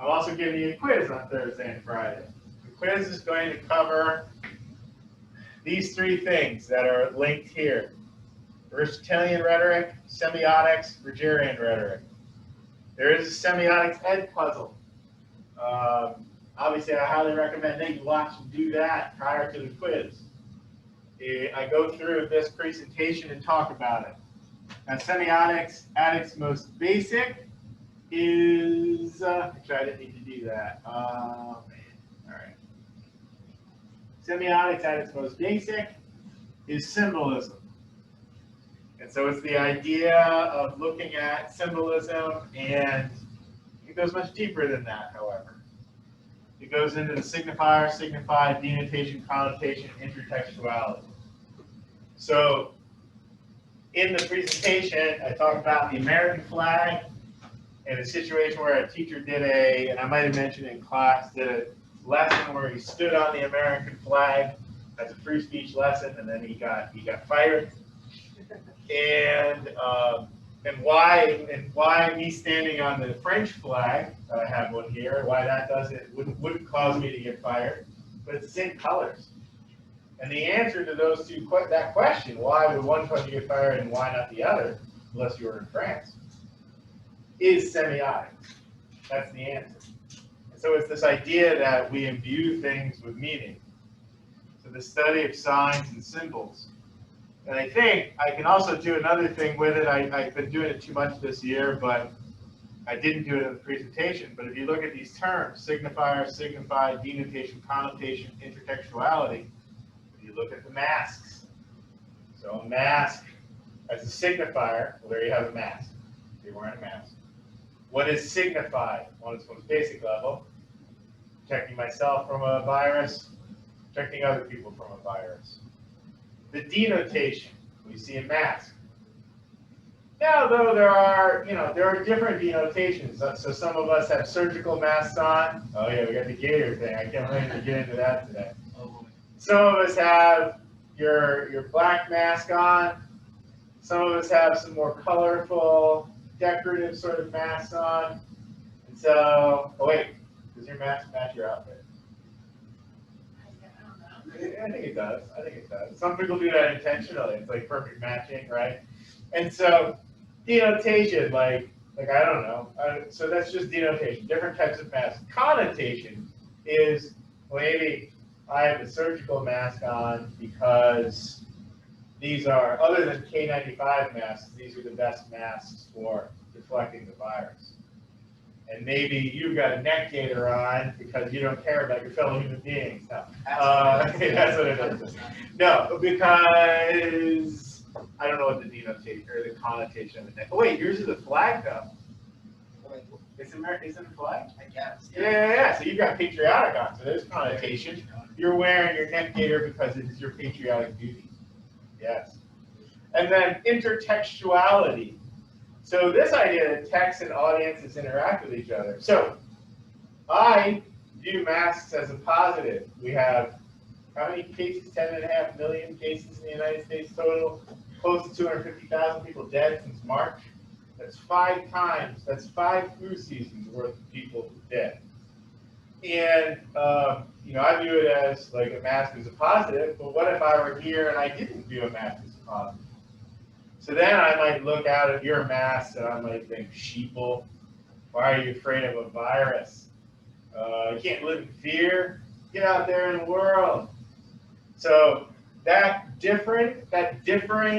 I'm also giving you a quiz on Thursday and Friday. The quiz is going to cover these three things that are linked here: Aristotelian rhetoric, semiotics, Rogerian rhetoric. There is a semiotics ed puzzle. Obviously, I highly recommend that you watch and do that prior to the quiz. I go through this presentation and talk about it. Now, semiotics at its most basic is, actually, I didn't need to do that. All right. Semiotics at its most basic is symbolism. And so it's the idea of looking at symbolism, and it goes much deeper than that, however. It goes into the signifier, signified, denotation, connotation, intertextuality. So in the presentation, I talked about the American flag and a situation where a teacher did and I might have mentioned in class, did a lesson where he stood on the American flag as a free speech lesson, and then he got fired. And why me standing on the French flag, I have one here, why that wouldn't cause me to get fired, but it's the same colors. And the answer to that question, why would one cause you get fired and why not the other, unless you were in France, is semiotics. That's the answer. And so it's this idea that we imbue things with meaning. So the study of signs and symbols. And I think I can also do another thing with it. I've been doing it too much this year, but I didn't do it in the presentation. But if you look at these terms, signifier, signified, denotation, connotation, intertextuality, if you look at the masks. So a mask as a signifier, well, there you have a mask. You're wearing a mask. What is signified on its most basic level? Protecting myself from a virus, protecting other people from a virus. The denotation, we see a mask. Now, though, there are different denotations. So some of us have surgical masks on. Oh yeah, we got the gator thing. I can't wait to get into that today. Some of us have your black mask on. Some of us have some more colorful, decorative sort of masks on. And so, oh wait, does your mask match your outfit? I think it does. Some people do that intentionally. It's like perfect matching, right? And so denotation, like I don't know. So that's just denotation, different types of masks. Connotation is, well, maybe I have a surgical mask on because these are, other than K95 masks, these are the best masks for deflecting the virus. And maybe you've got a neck gaiter on because you don't care about your fellow human beings. No, that's what it is. No, because I don't know what the denotation or the connotation of the neck. Oh wait, yours is a flag though. Isn't it a flag? I guess. Yeah. So you've got patriotic on, so there's connotation. You're wearing your neck gaiter because it is your patriotic duty. Yes. And then intertextuality. So this idea that text and audiences interact with each other. So I view masks as a positive. We have how many cases? 10.5 million cases in the United States total. Close to 250,000 people dead since March. That's 5 times. That's 5 flu seasons worth of people dead. And I view it as like a mask is a positive. But what if I were here and I didn't view a mask as a positive? So then I might look out at your mask and I might think, sheeple, why are you afraid of a virus? You can't live in fear. Get out there in the world. So that differing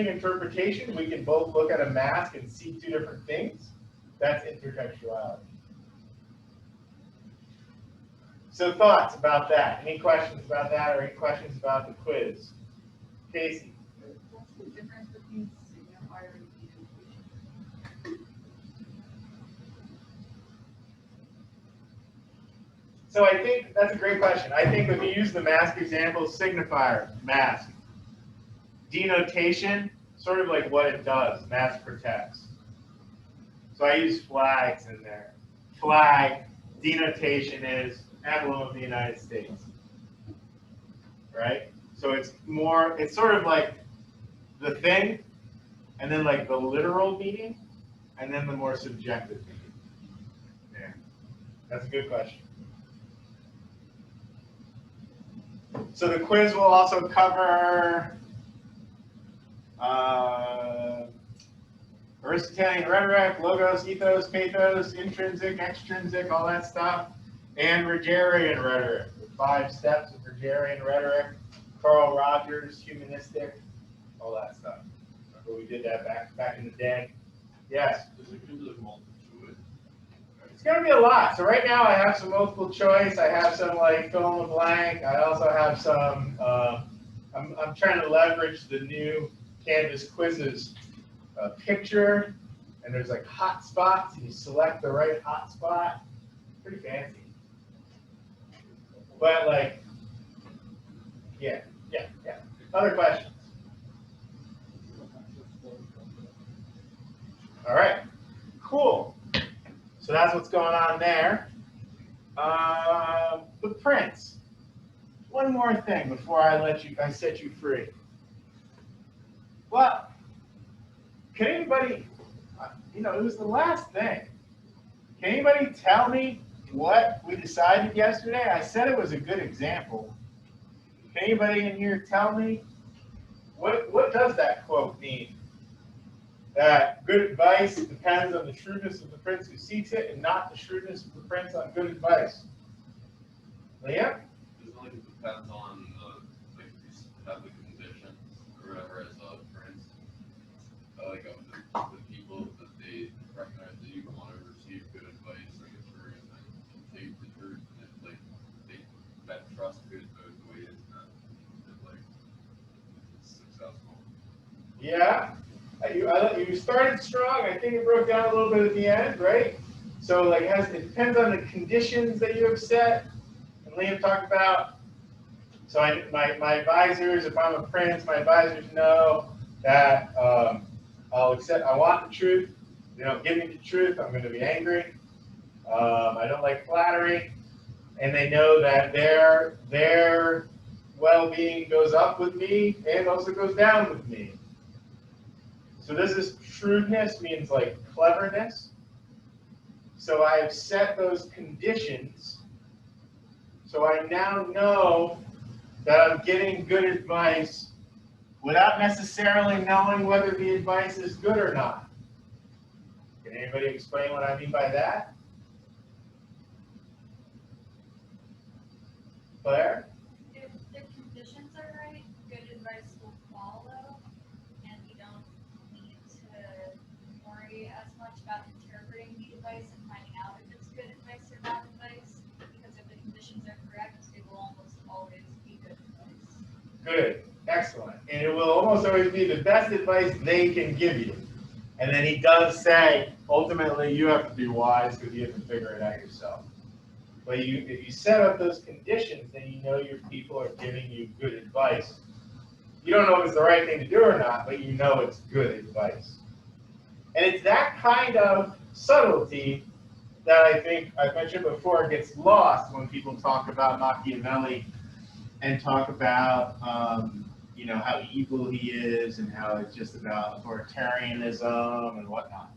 interpretation, we can both look at a mask and see 2 different things. That's intertextuality. So thoughts about that? Any questions about that or any questions about the quiz? Casey? What's the difference between signifier and denotation? So I think that's a great question. I think if you use the mask example, signifier, mask. Denotation, sort of like what it does, mask protects. So I use flags in there. Flag, denotation is emblem of the United States. Right? So it's sort of like the thing, and then like the literal meaning, and then the more subjective meaning. Yeah. That's a good question. So the quiz will also cover Aristotelian rhetoric, logos, ethos, pathos, intrinsic, extrinsic, all that stuff, and Rogerian rhetoric, the 5 steps of Rogerian rhetoric, Carl Rogers, humanistic, all that stuff. Remember we did that back in the day? Yes? Does it give the multiple choice? It's going to be a lot. So right now I have some multiple choice. I have some like fill in the blank. I also have some, I'm trying to leverage the new Canvas quizzes picture, and there's like hot spots, and you select the right hot spot. Pretty fancy. But like, yeah. Other questions? All right, cool. So that's what's going on there. The prints. One more thing before I set you free. Well, can anybody, it was the last thing. Can anybody tell me what we decided yesterday? I said it was a good example. Can anybody in here tell me what does that quote mean? That good advice depends on the shrewdness of the prince who seeks it, and not the shrewdness of the prince on good advice. Liam? It's like it depends on like these have the conditions or whatever as a prince. Like the people that they recognize that you want to receive good advice, like a truth, and take the truth, and it's like that trust goes both ways, and like it's successful. Yeah. You started strong. I think it broke down a little bit at the end, right? So like it depends on the conditions that you have set. And Liam talked about. So my advisors, if I'm a prince, my advisors know that I'll accept. I want the truth. They don't give me the truth, I'm going to be angry. I don't like flattery, and they know that their well-being goes up with me and also goes down with me. So this is shrewdness, means like cleverness. So I've set those conditions. So I now know that I'm getting good advice without necessarily knowing whether the advice is good or not. Can anybody explain what I mean by that? Claire? If the conditions are right, good advice will follow, and you don't need to worry as much about interpreting the advice and finding out if it's good advice or bad advice, because if the conditions are correct, it will almost always be good advice. Good. Excellent. And it will almost always be the best advice they can give you. And then he does say, ultimately, you have to be wise because you have to figure it out yourself. But if you set up those conditions, then you know your people are giving you good advice. You don't know if it's the right thing to do or not, but you know it's good advice. And it's that kind of subtlety that I think I've mentioned before gets lost when people talk about Machiavelli and talk about how evil he is and how it's just about authoritarianism and whatnot.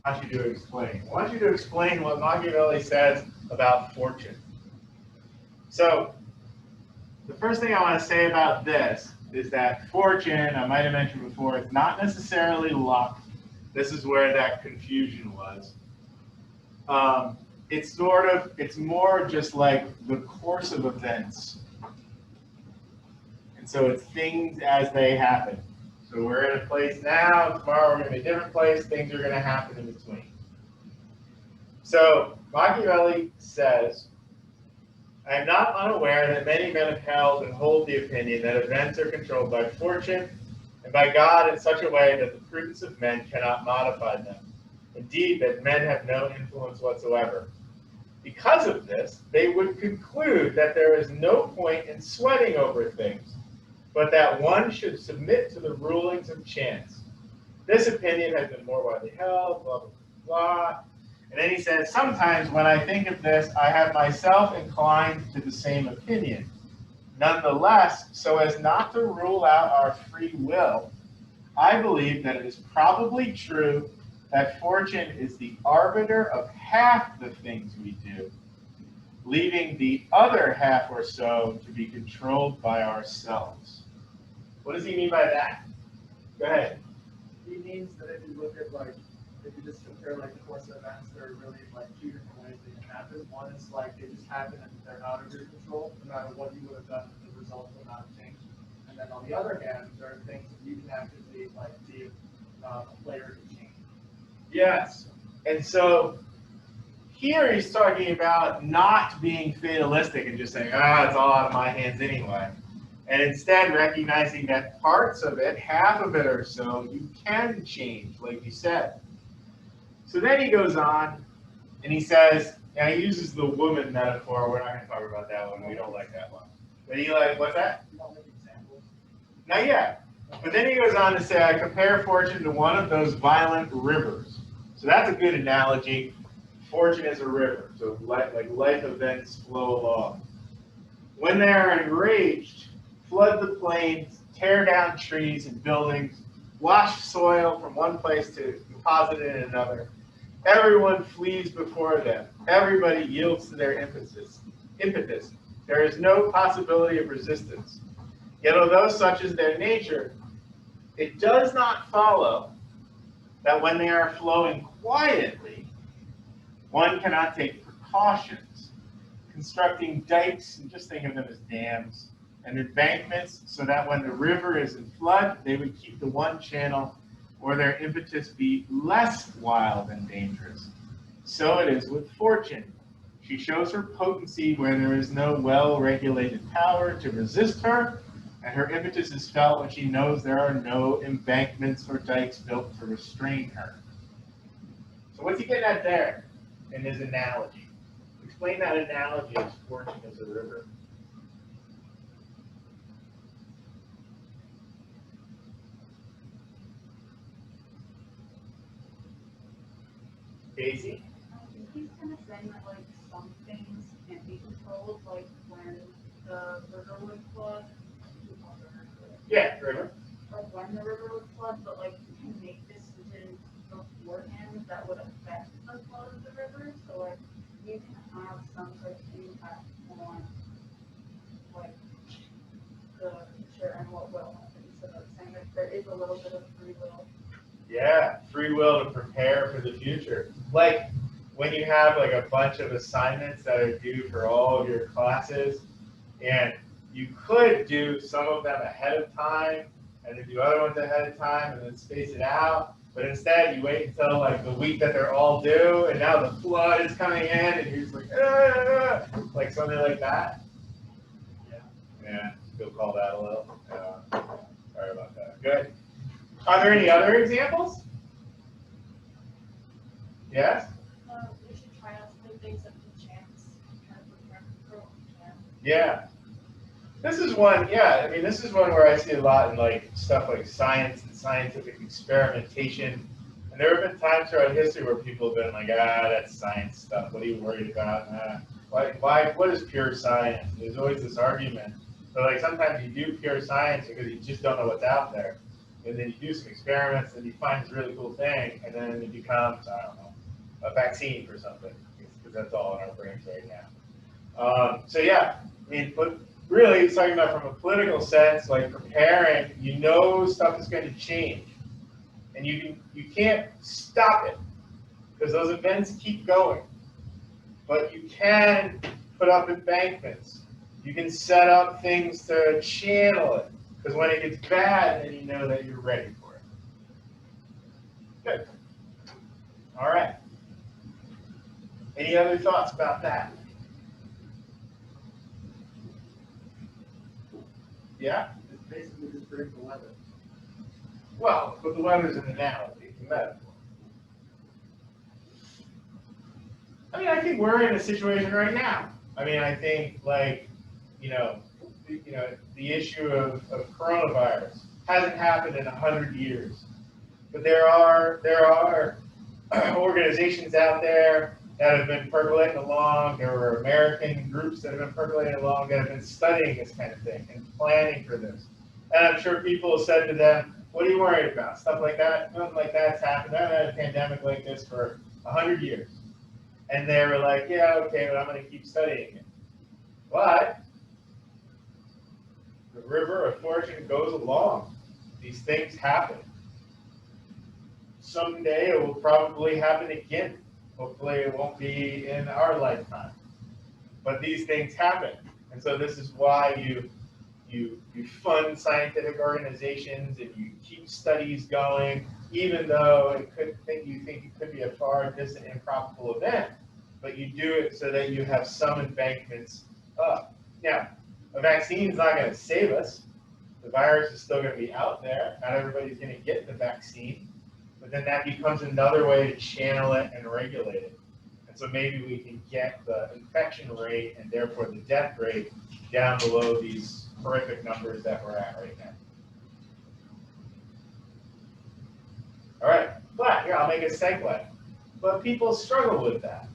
I want you to explain. I want you to explain what Machiavelli says about fortune. So the first thing I want to say about this is that fortune, I might have mentioned before, it's not necessarily luck. This is where that confusion was. It's more just like the course of events. And so it's things as they happen. So we're in a place now, tomorrow we're going to be a different place, things are going to happen in between. So Machiavelli says, I am not unaware that many men have held and hold the opinion that events are controlled by fortune and by God in such a way that the prudence of men cannot modify them. Indeed, that men have no influence whatsoever. Because of this, they would conclude that there is no point in sweating over things, but that one should submit to the rulings of chance. This opinion has been more widely held, blah, blah, blah. And then he says, sometimes when I think of this, I have myself inclined to the same opinion. Nonetheless, so as not to rule out our free will, I believe that it is probably true that fortune is the arbiter of half the things we do, leaving the other half or so to be controlled by ourselves. What does he mean by that? Go ahead. He means that if you look at like, if you just compare like the course of events, there are really like two different ways they can happen. One is like they just happen and they're out of your control, no matter what you would have done, the result will not change. And then on the other hand, there are things that you can actively like be a player to change. Yes. And so here he's talking about not being fatalistic and just saying, it's all out of my hands anyway. And instead recognizing that parts of it, half of it or so, you can change, like you said. So then he goes on and he says, and he uses the woman metaphor. We're not going to talk about that one. We don't like that one. But he what's that? You don't make examples. Not yet. But then he goes on to say, I compare fortune to one of those violent rivers. So that's a good analogy. Fortune is a river. So like life events flow along. When they are enraged, flood the plains, tear down trees and buildings, wash soil from one place to deposit it in another. Everyone flees before them. Everybody yields to their impetus. There is no possibility of resistance. Yet although such is their nature, it does not follow that when they are flowing quietly, one cannot take precautions, constructing dikes, and just think of them as dams, and embankments, so that when the river is in flood, they would keep the one channel, or their impetus be less wild and dangerous. So it is with fortune. She shows her potency where there is no well-regulated power to resist her, and her impetus is felt when she knows there are no embankments or dikes built to restrain her. So what's he getting at there in his analogy? Explain that analogy of fortune as a river. Daisy? He's kind of saying that like some things can't be controlled, like when the river would flood. Yeah, river. Like when the river would flood, but like you can make decisions beforehand that would affect the flow of the river. So like you can have some sort of impact on like the future and what will happen. So that's saying that there is a little bit of free will. Yeah, free will to prepare for the future. Like when you have like a bunch of assignments that are due for all of your classes, and you could do some of them ahead of time, and then do other ones ahead of time, and then space it out. But instead, you wait until like the week that they're all due, and now the flood is coming in, and you're just like something like that. Yeah, you'll call that a little. Sorry about that. Good. Are there any other examples? Yes? We should try not to leave things up to chance. Try to prepare for what we can. Yeah. This is one, I mean, this is one where I see a lot in like stuff like science and scientific experimentation. And there have been times throughout history where people have been like, that's science stuff. What are you worried about? Why, what is pure science? There's always this argument. So like sometimes you do pure science because you just don't know what's out there. And then you do some experiments and you find this really cool thing, and then it becomes, I don't know, a vaccine for something, because that's all in our brains right now. So yeah, I mean, but really it's talking about from a political sense, like preparing, you know stuff is going to change. And you can't stop it, because those events keep going. But you can put up embankments. You can set up things to channel it. Because when it gets bad, then you know that you're ready for it. Good. All right. Any other thoughts about that? Yeah? It's basically just bring the weather. Well, but the weather's an analogy, a metaphor. I mean, I think we're in a situation right now. I mean, I think, like, the issue of coronavirus hasn't happened in 100 years. But there are organizations out there that have been percolating along. There were American groups that have been percolating along that have been studying this kind of thing and planning for this. And I'm sure people have said to them, what are you worried about? Stuff like that? Nothing like that's happened. I've had a pandemic like this for 100 years. And they were like, yeah, okay, but I'm going to keep studying it. But the river of fortune goes along. These things happen. Someday it will probably happen again. Hopefully it won't be in our lifetime. But these things happen. And so this is why you fund scientific organizations and you keep studies going, even though you think it could be a far distant improbable event, but you do it so that you have some embankments up. Now, a vaccine is not going to save us. The virus is still going to be out there. Not everybody's going to get the vaccine, but then that becomes another way to channel it and regulate it. And so maybe we can get the infection rate and therefore the death rate down below these horrific numbers that we're at right now. All right, but here, I'll make a segue. But people struggle with that.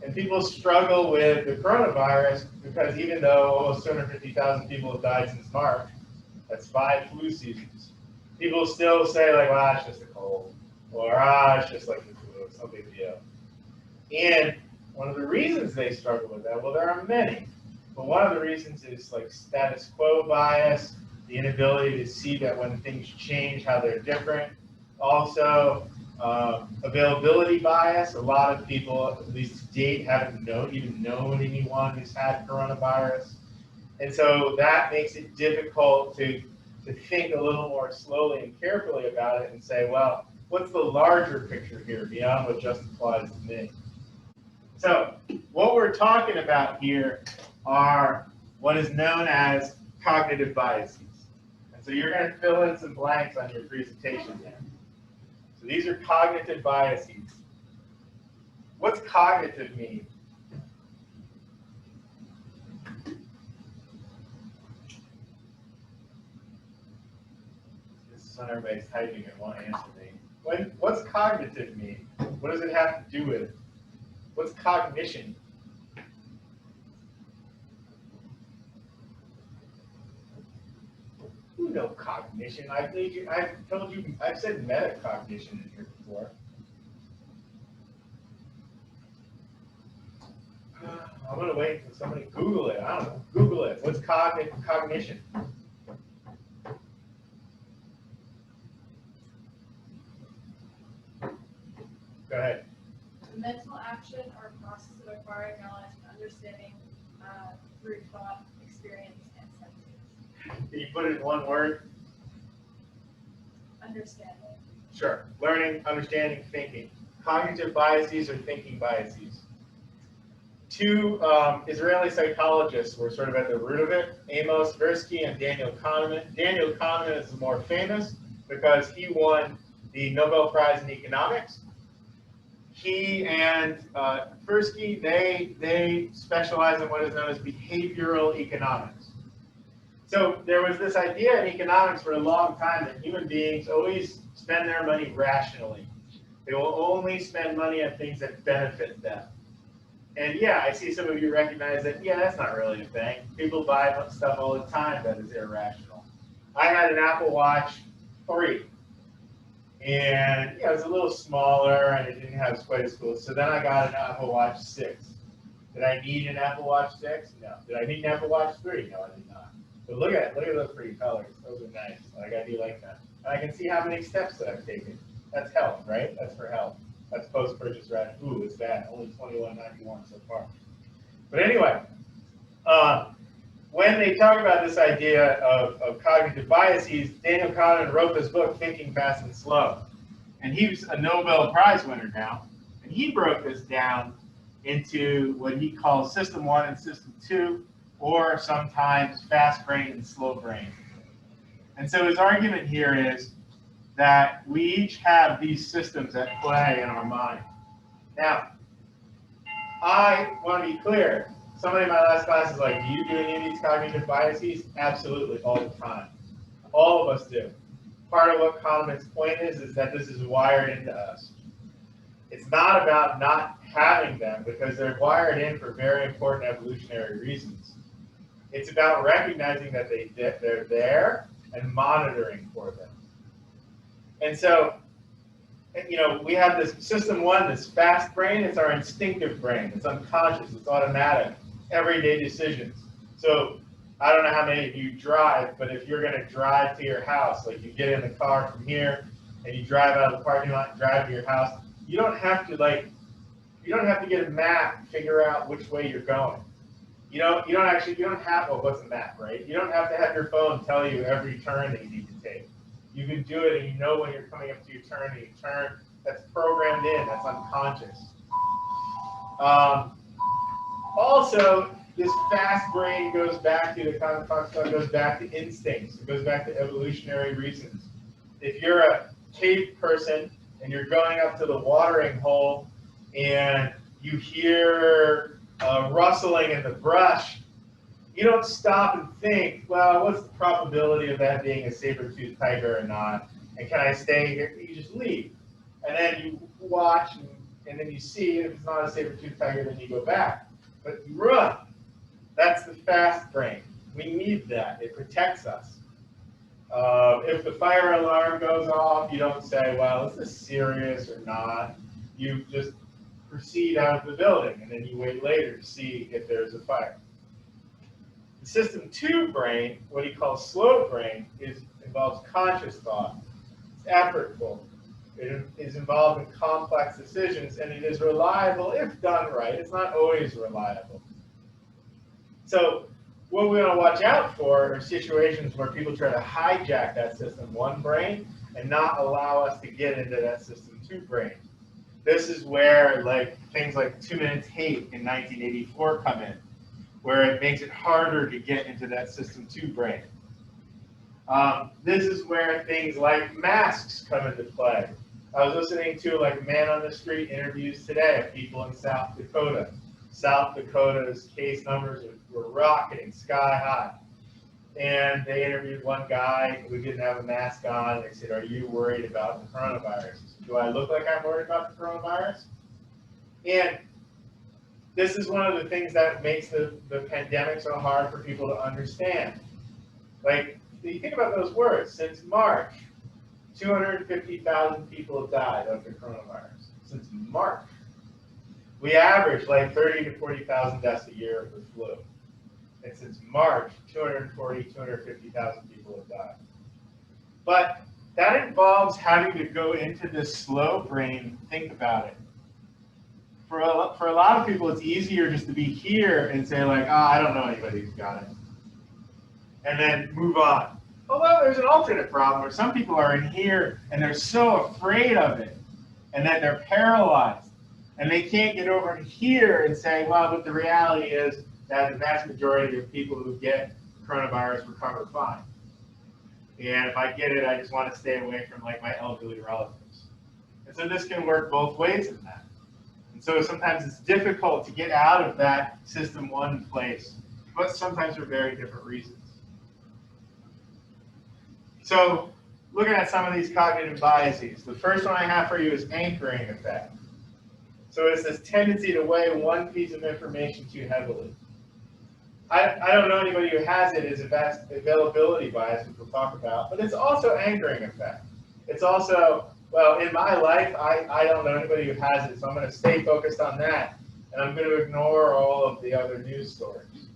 And people struggle with the coronavirus because even though almost 250,000 people have died since March, that's 5 flu seasons, people still say like, well, it's just a cold, or it's just like the flu, it's no big deal. And one of the reasons they struggle with that, well, there are many, but one of the reasons is like status quo bias, the inability to see that when things change, how they're different. Also, availability bias. A lot of people, at least to date, haven't even known anyone who's had coronavirus. And so that makes it difficult to think a little more slowly and carefully about it and say, well, what's the larger picture here beyond what just applies to me? So what we're talking about here are what is known as cognitive biases. And so you're going to fill in some blanks on your presentation there. So these are cognitive biases. What's cognitive mean? This is when everybody's typing and won't answer me. What's cognitive mean? What does it have to do with it? What's cognition? You know cognition. I've told you, I've said metacognition in here before. I'm going to wait until somebody Google it. I don't know. Google it. What's cognition? Go ahead. The mental action or process of acquiring knowledge and understanding through thought, experience, and senses. Can you put it in one word? Understanding. Sure. Learning, understanding, thinking. Cognitive biases or thinking biases. 2 Israeli psychologists were sort of at the root of it, Amos Tversky and Daniel Kahneman. Daniel Kahneman is more famous because he won the Nobel Prize in Economics. He and Tversky, they specialize in what is known as behavioral economics. So there was this idea in economics for a long time that human beings always spend their money rationally. They will only spend money on things that benefit them. And yeah, I see some of you recognize that, yeah, that's not really a thing. People buy stuff all the time that is irrational. I had an Apple Watch 3. And yeah, it was a little smaller and it didn't have quite as cool. So then I got an Apple Watch 6. Did I need an Apple Watch 6? No. Did I need an Apple Watch 3? No, I did not. But look at those pretty colors. Those are nice. Like, I do like that. And I can see how many steps that I've taken. That's health, right? That's for health. That's post-purchase ration. Ooh, it's bad. Only $21.91 so far. But anyway, when they talk about this idea of cognitive biases, Daniel Kahneman wrote this book, Thinking Fast and Slow. And he was a Nobel Prize winner now. And he broke this down into what he calls System 1 and System 2, or sometimes fast brain and slow brain. And so his argument here is that we each have these systems at play in our mind. Now, I want to be clear. Somebody in my last class is like, do you do any of these cognitive biases? Absolutely, all the time. All of us do. Part of what Kahneman's point is that this is wired into us. It's not about not having them because they're wired in for very important evolutionary reasons. It's about recognizing that they're there and monitoring for them. And so you know, we have this system one, this fast brain. It's our instinctive brain. It's unconscious. It's automatic. Everyday decisions. So I don't know how many of you drive, but if you're going to drive to your house, like you get in the car from here and you drive out of the parking lot and drive to your house, you don't have to get a map and figure out which way you're going. You don't have, well, what's a map, right? You don't have to have your phone tell you every turn that you need to take. You can do it and you know when you're coming up to your turn and you turn. That's programmed in, that's unconscious. Also, this fast brain goes back to, the kind of talk stuff goes back to instincts. It goes back to evolutionary reasons. If you're a cave person and you're going up to the watering hole and you hear rustling in the brush, you don't stop and think, well, what's the probability of that being a saber-toothed tiger or not? And can I stay here? You just leave. And then you watch, and then you see, if it's not a saber-toothed tiger, then you go back. But you run. That's the fast brain. We need that. It protects us. If the fire alarm goes off, you don't say, well, is this serious or not? You just proceed out of the building, and then you wait later to see if there's a fire. The system 2 brain, what he calls slow brain, involves conscious thought. It's effortful. It is involved in complex decisions, and it is reliable if done right. It's not always reliable. So what we want to watch out for are situations where people try to hijack that system 1 brain and not allow us to get into that system 2 brain. This is where things like 2-minute tape in 1984 come in, where it makes it harder to get into that system 2 brain. This is where things like masks come into play. I was listening to Man on the Street interviews today of people in South Dakota. South Dakota's case numbers were rocketing sky high. And they interviewed one guy who didn't have a mask on. They said, are you worried about the coronavirus? He said, do I look like I'm worried about the coronavirus? And this is one of the things that makes the pandemic so hard for people to understand. You think about those words. Since March, 250,000 people have died of the coronavirus. Since March. We average 30 to 40,000 deaths a year of the flu. And since March, 250,000 people have died. But that involves having to go into this slow brain and think about it. For a lot of people, it's easier just to be here and say I don't know anybody who's got it. And then move on. Although there's an alternate problem where some people are in here and they're so afraid of it and that they're paralyzed and they can't get over to here and say, well, but the reality is that the vast majority of people who get coronavirus recover fine. And if I get it, I just want to stay away from my elderly relatives. And so this can work both ways in that. And so sometimes it's difficult to get out of that system 1 place, but sometimes for very different reasons. So looking at some of these cognitive biases, the first one I have for you is anchoring effect. So it's this tendency to weigh one piece of information too heavily. I don't know anybody who has it as a vast availability bias, which we'll talk about, but it's also anchoring effect. It's also, well, in my life, I don't know anybody who has it, so I'm going to stay focused on that, and I'm going to ignore all of the other news stories.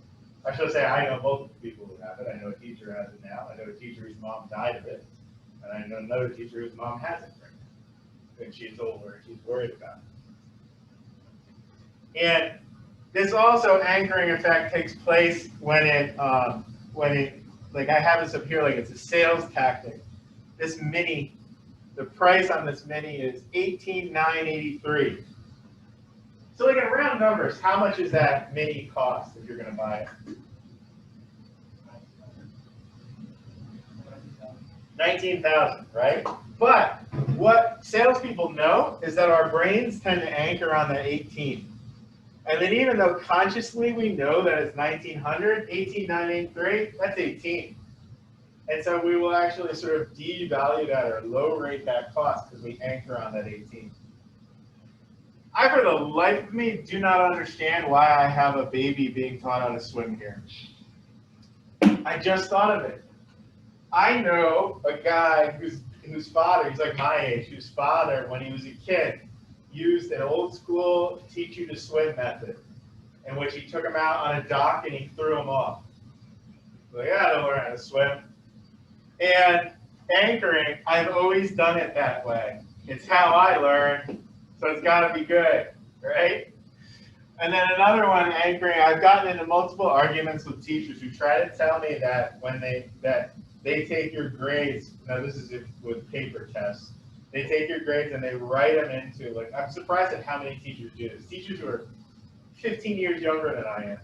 I should say I know both people who have it. I know a teacher who has it now. I know a teacher whose mom died of it, and I know another teacher whose mom has it right now, and she's older and she's worried about it. And this also anchoring effect takes place when it, like I have this up here, like it's a sales tactic. This Mini, the price on this Mini is $18,983. So like in round numbers, how much does that Mini cost if you're going to buy it? $19,000, right? But what salespeople know is that our brains tend to anchor on that 18. And then even though consciously we know that it's 1900, 18,983, that's 18. And so we will actually sort of devalue that or low rate that cost because we anchor on that 18. I, for the life of me, do not understand why I have a baby being taught how to swim here. I just thought of it. I know a guy whose whose father, he's like my age, whose father, when he was a kid, used an old school teach you to swim method, in which he took him out on a dock and he threw him off. Like, I don't learn how to swim. And anchoring, I've always done it that way. It's how I learn, so it's got to be good, right? And then another one, anchoring, I've gotten into multiple arguments with teachers who try to tell me that when they take your grades, now this is with paper tests, they take your grades and they write them into, like, I'm surprised at how many teachers do this. Teachers who are 15 years younger than I am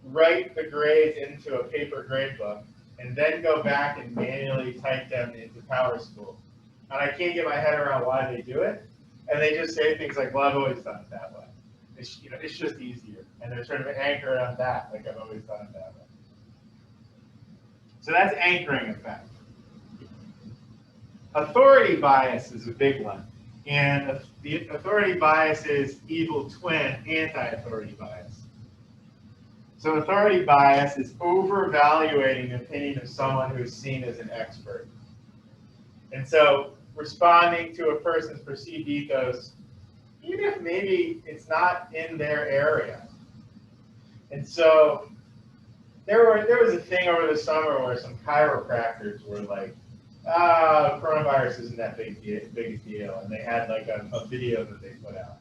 write the grades into a paper grade book and then go back and manually type them into PowerSchool. And I can't get my head around why they do it. And they just say things like, well, I've always done it that way. It's, it's just easier. And they're sort of anchored on that, like I've always done it that way. So that's anchoring effect. Authority bias is a big one. And the authority bias is evil twin anti-authority bias. So authority bias is overvaluating the opinion of someone who's seen as an expert. And so responding to a person's perceived ethos, even if maybe it's not in their area. And so there was a thing over the summer where some chiropractors were like, coronavirus isn't that big a deal. And they had like a video that they put out.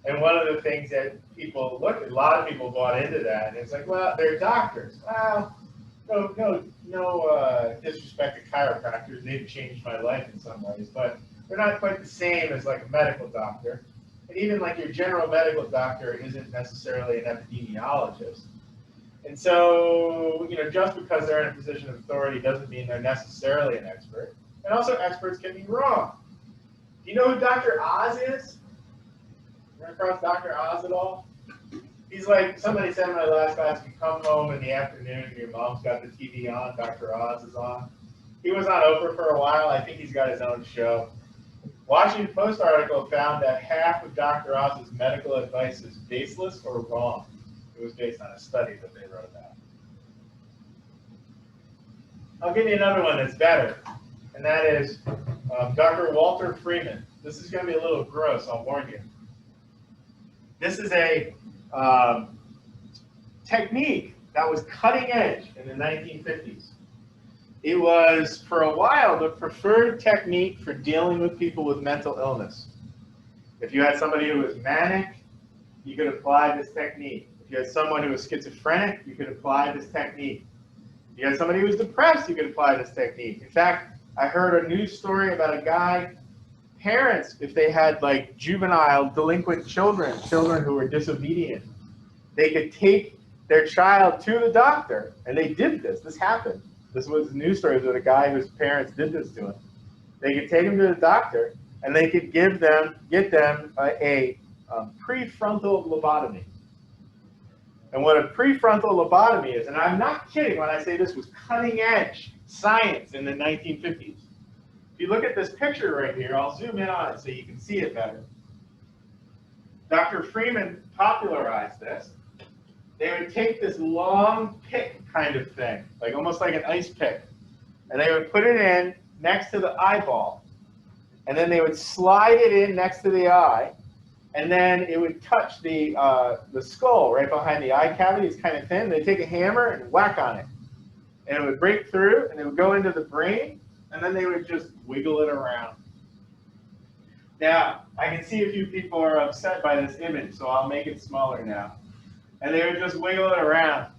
And one of the things that people looked at, a lot of people bought into that. And it's like, well, they're doctors. Well, no disrespect to chiropractors. They've changed my life in some ways. But they're not quite the same as like a medical doctor. And even like your general medical doctor isn't necessarily an epidemiologist. And so, just because they're in a position of authority doesn't mean they're necessarily an expert. And also experts can be wrong. Do you know who Dr. Oz is? Run across Dr. Oz at all? He's like, somebody said in my last class, you come home in the afternoon and your mom's got the TV on, Dr. Oz is on. He was on Oprah for a while. I think he's got his own show. Washington Post article found that half of Dr. Oz's medical advice is baseless or wrong. It was based on a study that they wrote about. I'll give you another one that's better, and that is Dr. Walter Freeman. This is going to be a little gross, I'll warn you. This is a technique that was cutting edge in the 1950s. It was, for a while, the preferred technique for dealing with people with mental illness. If you had somebody who was manic, you could apply this technique. If you had someone who was schizophrenic, you could apply this technique. If you had somebody who was depressed, you could apply this technique. In fact, I heard a news story about a guy, parents, if they had like juvenile delinquent children who were disobedient, they could take their child to the doctor, and they did this. This happened. This was a news story with a guy whose parents did this to him. They could take him to the doctor, and they could get them a prefrontal lobotomy. And what a prefrontal lobotomy is, and I'm not kidding when I say this was cutting edge science in the 1950s. If you look at this picture right here, I'll zoom in on it so you can see it better. Dr. Freeman popularized this. They would take this long pick kind of thing, like almost like an ice pick, and they would put it in next to the eyeball, and then they would slide it in next to the eye, and then it would touch the skull right behind the eye cavity. It's kind of thin. They take a hammer and whack on it, and it would break through, and it would go into the brain, and then they would just wiggle it around. Now, I can see a few people are upset by this image, so I'll make it smaller now. And they would just wiggle it around.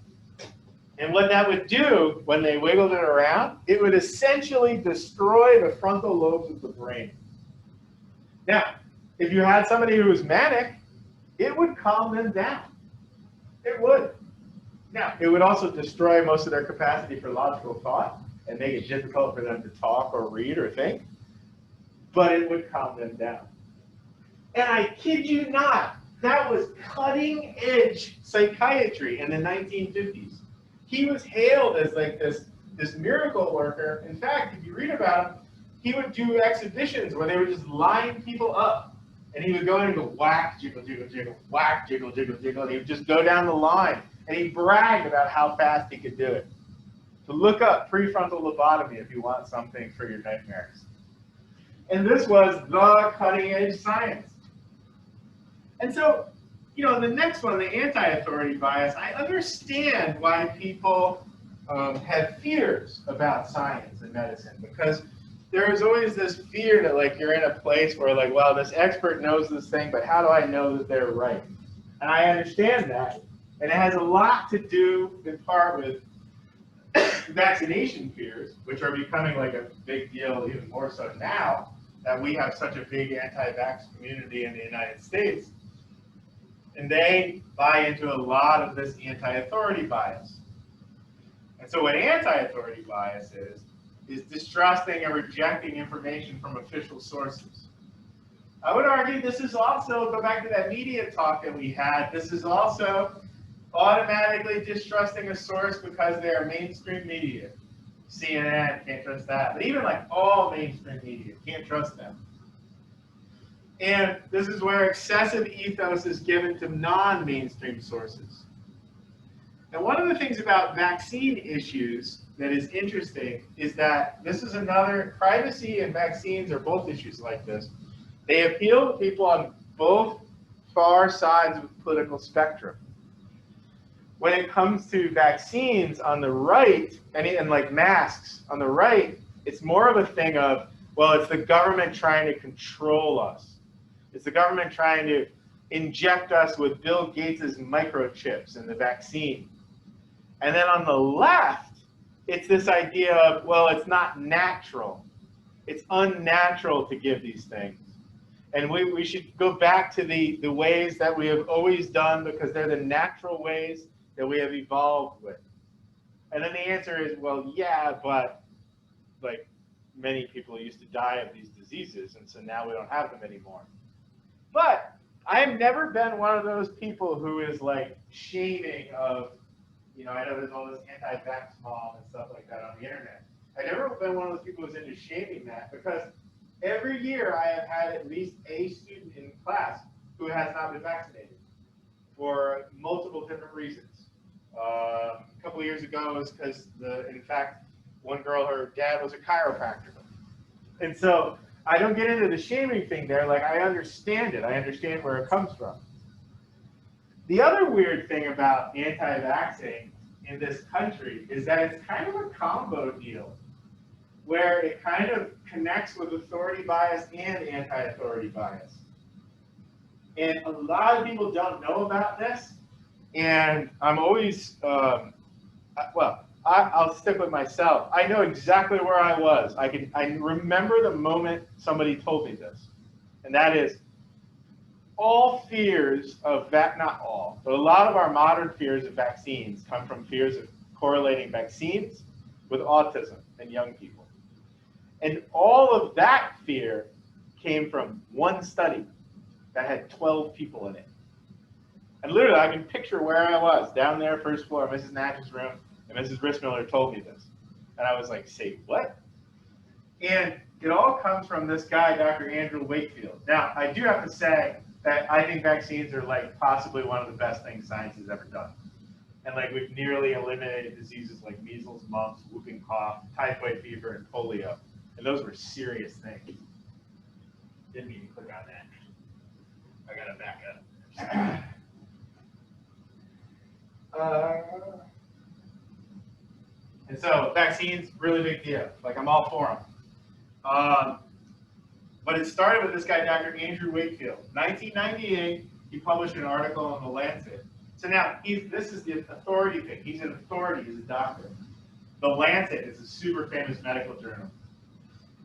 And what that would do, when they wiggled it around, it would essentially destroy the frontal lobes of the brain. Now, if you had somebody who was manic, it would calm them down. It would. Now, it would also destroy most of their capacity for logical thought and make it difficult for them to talk or read or think, but it would calm them down. And I kid you not, that was cutting edge psychiatry in the 1950s. He was hailed as like this miracle worker. In fact, if you read about him, he would do exhibitions where they would just line people up. And he would go in and go whack, jiggle, jiggle, jiggle, whack, jiggle, jiggle, jiggle. And he would just go down the line. And he bragged about how fast he could do it. So look up prefrontal lobotomy if you want something for your nightmares. And this was the cutting edge science. And so, the next one, the anti-authority bias, I understand why people have fears about science and medicine, because there is always this fear that like you're in a place where like, well, this expert knows this thing, but how do I know that they're right? And I understand that. And it has a lot to do in part with vaccination fears, which are becoming like a big deal, even more so now that we have such a big anti-vax community in the United States. And they buy into a lot of this anti-authority bias. And so what anti-authority bias is distrusting and rejecting information from official sources. I would argue this is also, go back to that media talk that we had, this is also automatically distrusting a source because they are mainstream media. CNN, can't trust that. But even like all mainstream media, can't trust them. And this is where excessive ethos is given to non-mainstream sources. And one of the things about vaccine issues that is interesting is that this is another, privacy and vaccines are both issues like this. They appeal to people on both far sides of the political spectrum. When it comes to vaccines on the right, and like masks on the right, it's more of a thing of, well, it's the government trying to control us. It's the government trying to inject us with Bill Gates's microchips in the vaccine. And then on the left, it's this idea of, well, it's not natural. It's unnatural to give these things. And we should go back to the ways that we have always done because they're the natural ways that we have evolved with. And then the answer is, well, yeah, but like many people used to die of these diseases, and so now we don't have them anymore. But I've never been one of those people who is like shaming of, I know there's all this anti-vax mob and stuff like that on the internet. I've never been one of those people who's into shaming that because every year I have had at least a student in class who has not been vaccinated for multiple different reasons. A couple of years ago, it was because, in fact, one girl, her dad was a chiropractor. And so I don't get into the shaming thing there. Like, I understand it. I understand where it comes from. The other weird thing about anti-vaxxing in this country is that it's kind of a combo deal where it kind of connects with authority bias and anti-authority bias. And a lot of people don't know about this. And I'm always, I'll stick with myself. I know exactly where I was. I remember the moment somebody told me this. And that is, all fears of not all, but a lot of our modern fears of vaccines come from fears of correlating vaccines with autism in young people. And all of that fear came from one study that had 12 people in it. And literally, I can picture where I was, down there, first floor, Mrs. Nash's room, and Mrs. Rissmiller told me this. And I was like, say what? And it all comes from this guy, Dr. Andrew Wakefield. Now, I do have to say that I think vaccines are like possibly one of the best things science has ever done. And like we've nearly eliminated diseases like measles, mumps, whooping cough, typhoid fever, and polio. And those were serious things. Didn't mean to click on that. I gotta back up. And so vaccines, really big deal. Like I'm all for them. But it started with this guy, Dr. Andrew Wakefield. 1998, he published an article in The Lancet. So now, this is the authority thing. He's an authority, he's a doctor. The Lancet is a super famous medical journal.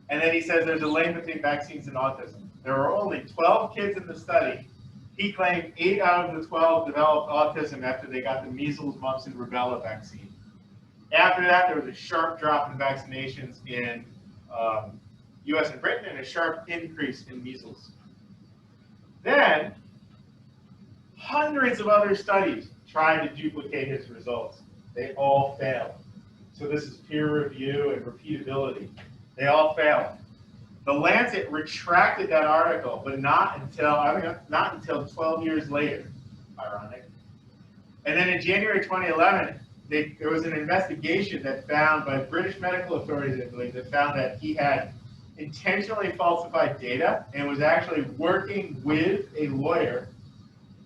And then he says there's a link between vaccines and autism. There were only 12 kids in the study. He claimed 8 out of the 12 developed autism after they got the measles, mumps, and rubella vaccine. After that, there was a sharp drop in vaccinations in US and Britain and a sharp increase in measles. Then, hundreds of other studies tried to duplicate his results. They all failed. So this is peer review and repeatability. They all failed. The Lancet retracted that article, but not until 12 years later. Ironic. And then in January 2011, there was an investigation that found by British medical authorities, I believe, that found that he had intentionally falsified data and was actually working with a lawyer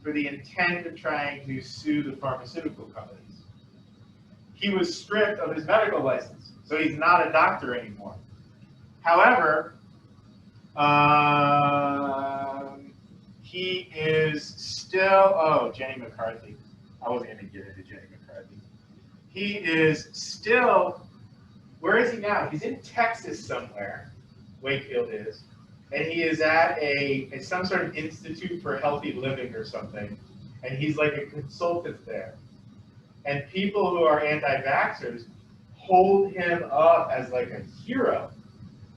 for the intent of trying to sue the pharmaceutical companies. He was stripped of his medical license, so he's not a doctor anymore. However, he is still, oh, Jenny McCarthy. I wasn't going to get into Jenny McCarthy. He is still, where is he now? He's in Texas somewhere, Wakefield is, and he is at some sort of Institute for Healthy Living or something, and he's like a consultant there. And people who are anti-vaxxers hold him up as like a hero.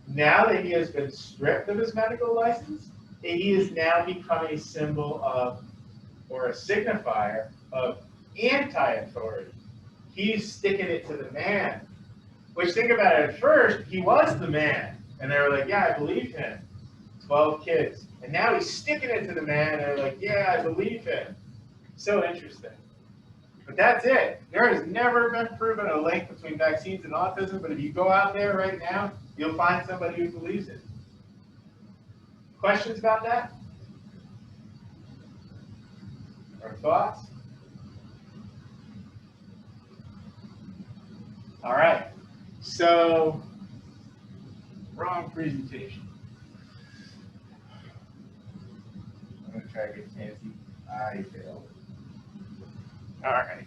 Now that he has been stripped of his medical license, he has now become a symbol of, or a signifier of anti-authority. He's sticking it to the man. Which, think about it, at first, he was the man. And they were like, yeah, I believe him. 12 kids. And now he's sticking it to the man, and they're like, yeah, I believe him. So interesting. But that's it. There has never been proven a link between vaccines and autism, but if you go out there right now, you'll find somebody who believes it. Questions about that? Or thoughts? All right. So, wrong presentation. I'm going to try to get fancy. I failed. All right.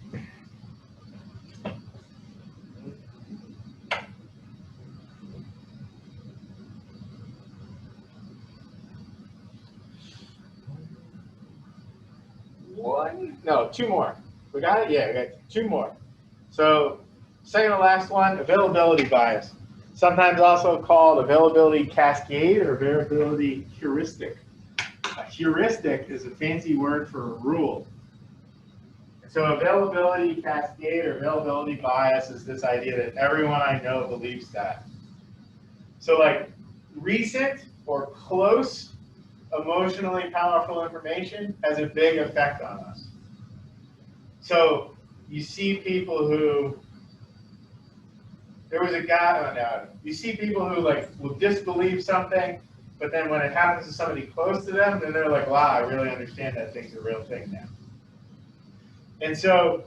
One? No, two more. We got it? Yeah, we got two more. So, second to last one, availability bias. Sometimes also called availability cascade or availability heuristic. A heuristic is a fancy word for a rule. So availability cascade or availability bias is this idea that everyone I know believes that. So like recent or close emotionally powerful information has a big effect on us. So you see people who, there was a guy, oh no, you see people who like will disbelieve something, but then when it happens to somebody close to them, then they're like, wow, I really understand that thing's a real thing now. And so,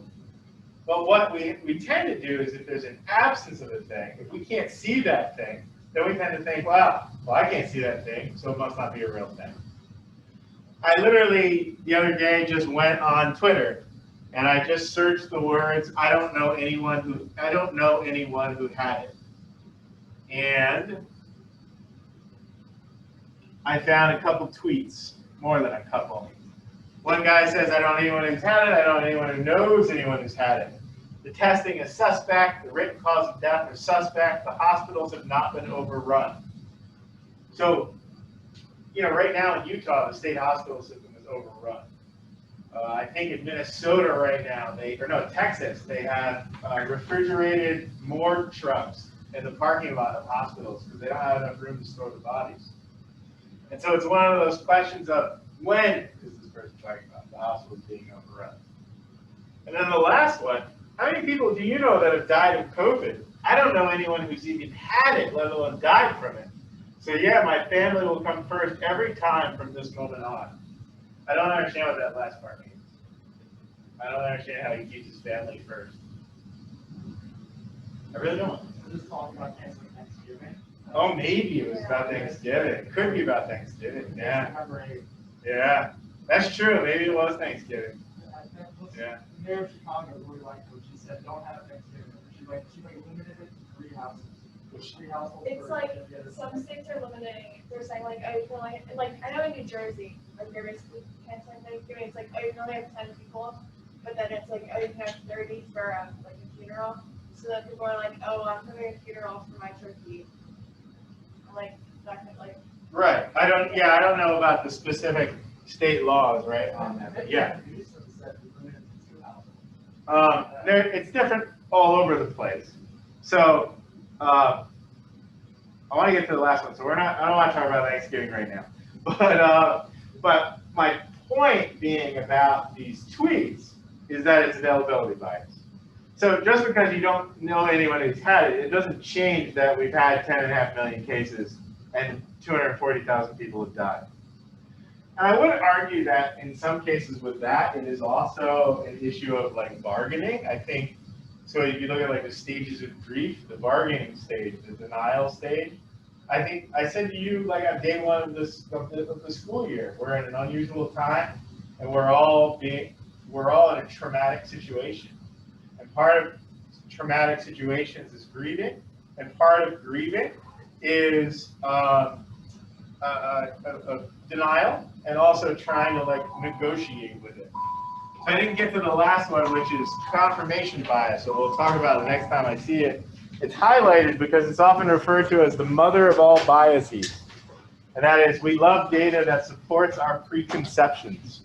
well, what we tend to do is if there's an absence of a thing, if we can't see that thing, then we tend to think, well, I can't see that thing, so it must not be a real thing. I literally, the other day, just went on Twitter, and I just searched the words, I don't know anyone who had it. And I found a couple tweets, more than a couple. One guy says, I don't know anyone who's had it, I don't know anyone who knows anyone who's had it. The testing is suspect, the written cause of death is suspect, the hospitals have not been overrun. So, you know, right now in Utah, the state hospital system is overrun. I think in Minnesota right now, Texas, they have refrigerated morgue trucks in the parking lot of hospitals because they don't have enough room to store the bodies. And so it's one of those questions of when is this person talking about the hospitals being overrun? And then the last one, how many people do you know that have died of COVID? I don't know anyone who's even had it, let alone died from it. So yeah, my family will come first every time from this moment on. I don't understand what that last part means. I don't understand how he keeps his family first. I really don't. We're just talking about canceling Thanksgiving. Oh, maybe it was about Thanksgiving. It could be about Thanksgiving. Yeah. Yeah. That's true. Maybe it was Thanksgiving. Yeah. The mayor of Chicago really liked what she said, don't have Thanksgiving. She limited it to 3 houses. 3 households. It's like some states are limiting. They're saying like, oh, you can only, like I know in New Jersey, like they're basically canceling Thanksgiving. It's like, oh, you can only have 10 people, but then it's like, oh, you can have 30 for like a funeral. So that people are like, oh, I'm having a funeral for my turkey. Like that could like. Right. I don't know about the specific state laws, right, on that. But yeah. It's different all over the place. So I want to get to the last one. So I don't want to talk about Thanksgiving right now. But my point being about these tweets is that it's availability bias. So just because you don't know anyone who's had it, it doesn't change that we've had 10.5 million cases and 240,000 people have died. And I would argue that in some cases with that, it is also an issue of like bargaining. I think, so if you look at like the stages of grief, the bargaining stage, the denial stage, I think I said to you like on day one of the school year, we're in an unusual time, and we're all in a traumatic situation. And part of traumatic situations is grieving, and part of grieving is denial, and also trying to like negotiate with it. So I didn't get to the last one, which is confirmation bias. So we'll talk about it next time I see it. It's highlighted because it's often referred to as the mother of all biases. And that is, we love data that supports our preconceptions.